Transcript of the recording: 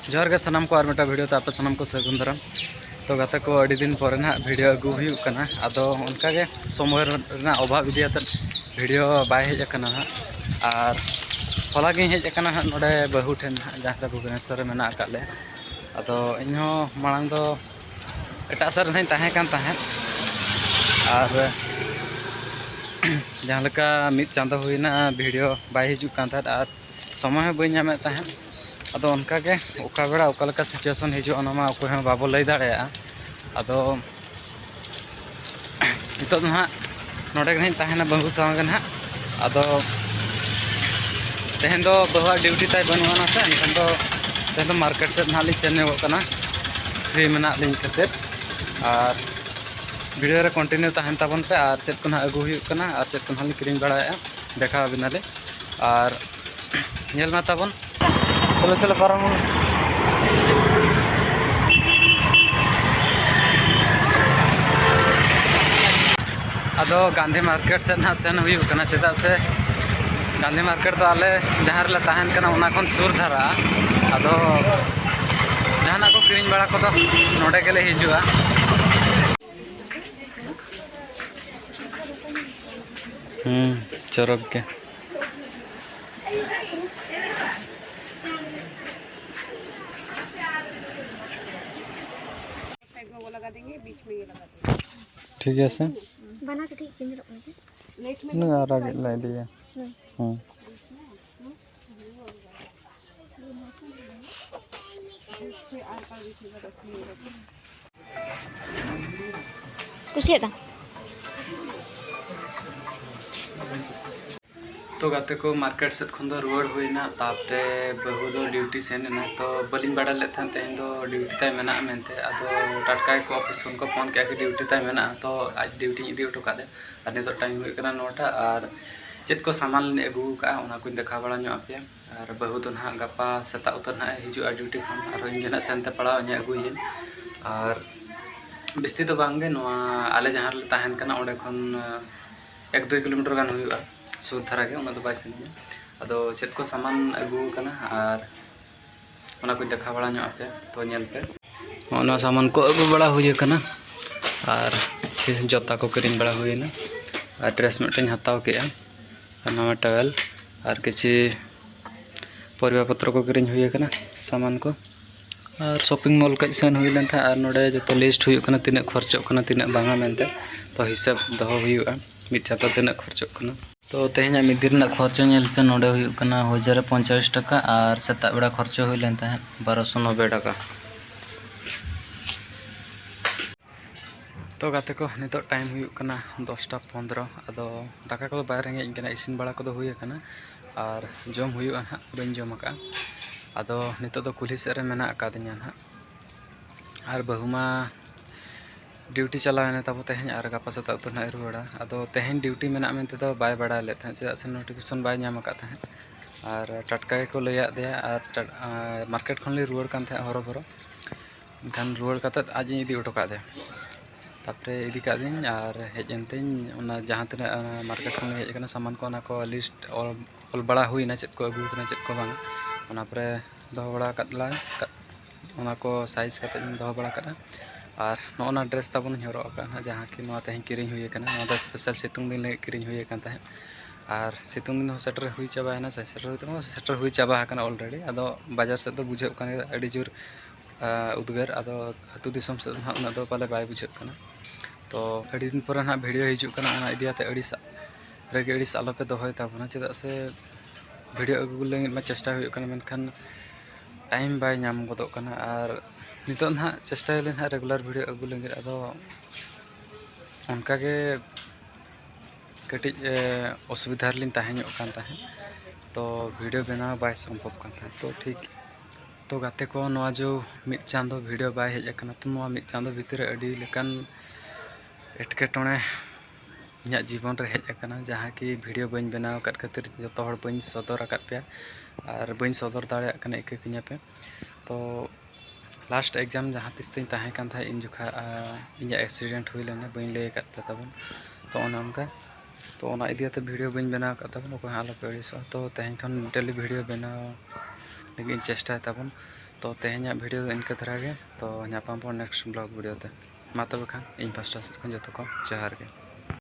जोहार गे सानाम को मिटा वीडियो तो आपे सानाम को सगुन दाराम तो गाते को अड़ी दिन पर ना वीडियो अगू हुई कना आदो उनका के समय रना अभाव इदियाते वीडियो बाय हेज कना और हला गे हेज कना नोडे बहु ठेन जहाँ भुवनेश्वर रे मेना काले आदो इन्हो मांग दो एटा सर नहीं ताहे कान ताहे और जहाँ लका मिद चांदो हुईना वीडियो बाय हिजु कान था और समय बई नामे ताहे अदो उनका के ओका बेड़ा ओका लका सिचुएशन हिजु ओना मा ओको हम बाबो लई दाड़े अदो नितो ना नोडे गनी ताहेना बंगु साव गना अदो तेहन दो बहुआ ड्यूटी ताई बनुआना से एनखान दो तेहन दो मार्केट से ना ली सेन कना फ्री मेना लिंक खातिर और वीडियो रे कंटिन्यू ताहन ताबन पे और चेक को ना अगु हुई कना और चेक को ना किरिंग बड़ाया देखा बिनाले और नेल मा ताबन चलो चलो पारम अदो गांधी मार्केट से ना सेन हुई कना चेदा से गांधी मार्केट तो आले जहाँ रे ताहन कना उना खन सुर धारा अदो जहाना को किरिंग बड़ा को तो नोडे गेले हिजुआ चरक के लगा देंगे बीच में ये लगा देंगे ठीक है सर बना के ठीक पिन रखो लाइट में नहीं आ रहा है लाई दिया कुछ है तो गाते को मार्केट से खन रुआड़ हुईना तापरे बहु दो ड्यूटी सेन ना तो बलिंग बाड़ा ले था तेहन दो ड्यूटी ताई मेना मेनते अदो टटका को ऑफिस उनको फोन किया कि ड्यूटी ताई मेना तो आज ड्यूटी इदी उठो कादे और नितो टाइम हुई कना 9टा और चेक को सामान ले अगू का उना को देखा बड़ा ᱧᱚᱜ पे और बहु तो ना गपा सेता उतर ना हिजुआ ड्यूटी खन और इंजना सेनते पड़ा ᱧ अगुइन और बिस्ती तो बांगे नोआ आले जहां ले ताहन कना ओडे खन 1-2 किलोमीटर गान हुआ सुर धारा के उना तो बाय सेन अदो चेक को सामान अगू कना और उना को देखा बड़ा ᱧᱚᱜ पे तो नेल पे उना सामान को अगू बड़ा हुई कना और जोता को किरिंग बड़ा हुईना और ड्रेस मिटन हताव के नवा टवेल और किसी परिवा पत्र को किरिंग हुई कना सामान को और शॉपिंग मॉल का सेन हुई लेन था और नोडे जो लिस्ट हुई कना तिने खर्चो कना तिने बांगा मेनते तो हिसाब दहो हुईआ मिद चाता तिने खर्चो कना तो तेहना मिद दिन खर्चो नेल पे नोडे हुई कना 1050 टका और सेता बेड़ा खर्चो हुई लेन था 1290 टका तो गाते को नितो टाइम हुई कना 10:15 अदो दाका को बाय रेंगे कना इसिन बड़ा को हुई कना और जम हुई ना बन जम का अदो नितो तो कुली से रे मेना अकादनिया ना और बहुमा ड्यूटी चलाने तब तेहन और गपा सता तो ना रुड़ा अदो तेहन ड्यूटी मेना मेनते तो बाय बड़ा ले था से नोटिफिकेशन बाय नाम का था और टटका को लैया दिया और मार्केट खन ले रुआड़ कान था हरो भरो एनखान रुआड़ काते आज इदी उठो का दे तापरे इदी का दिन और हेजनते जहाँ तना मार्केट खन हेज कना सामान को ना को लिस्ट ऑल बड़ा हुई ना चेक को अगू कना चेक को बांग ओना परे दहो बड़ा कतला ओना को साइज कते दहो बड़ा करा और नोना ड्रेस ताबन हरो का जहाँ कि नोआ तेहन किरिंग हुई कना नोआ स्पेशल सितुंग दिन ले किरिंग हुई कन ताहे और सितुंग दिन सेटर हुई चाबायना से सेटर हुई चाबा कना ऑलरेडी अदो बाजार से तो बुझे कना अडी जोर उद्गार अदो अतु दिसम से ना दो पाले बाय बुझे कना तो अड़ी दिन पर ना वीडियो हिजु कना ओना इदियाते अड़ीस रेगे अड़ीस आलो पे दोहय ताबना चेदा से वीडियो अगु लगे मा चेष्टा हुई कना मेनखान टाइम बाय नाम गदो कना और नितो ना चेष्टा ले ना रेगुलर वीडियो अगु लगे अदो उनका के कटी असुविधा लिन ताहे ᱧᱚᱜ कान ताहे तो वीडियो बनाव बाय संभव कान ताहे तो ठीक तो गाते को नवा जो मिद चांदो वीडियो बाय हेज कना तो नवा मिद चांदो भीतर अडी लेकान एटकेटोणे इᱧᱟᱹᱜ जीवन रे हेज कना जहाँ कि वीडियो बन बनाव कत खातिर जतो हड़ बन सदर आकत पे और बन सदर दाड़े कना एक किnya पे तो लास्ट एग्जाम जहाँ तीस तीन ताहे कान था इन जुखा इᱧᱟᱹᱜ एक्सीडेंट हुई लेना बन ले कत पे तबन तो उनका तो ओना इदियाते वीडियो बन बनाव कत तबन को आलो पे अड़ीस तो तेहन खन डेली वीडियो बनाव लेकिन चेष्टा ताबन तो तेहेኛग वीडियो इनका धरा गे तो नापाम नेक्स्ट ब्लॉग वीडियो ते मा तबे खान इन पास्टा से खन जतो को जोहार गे।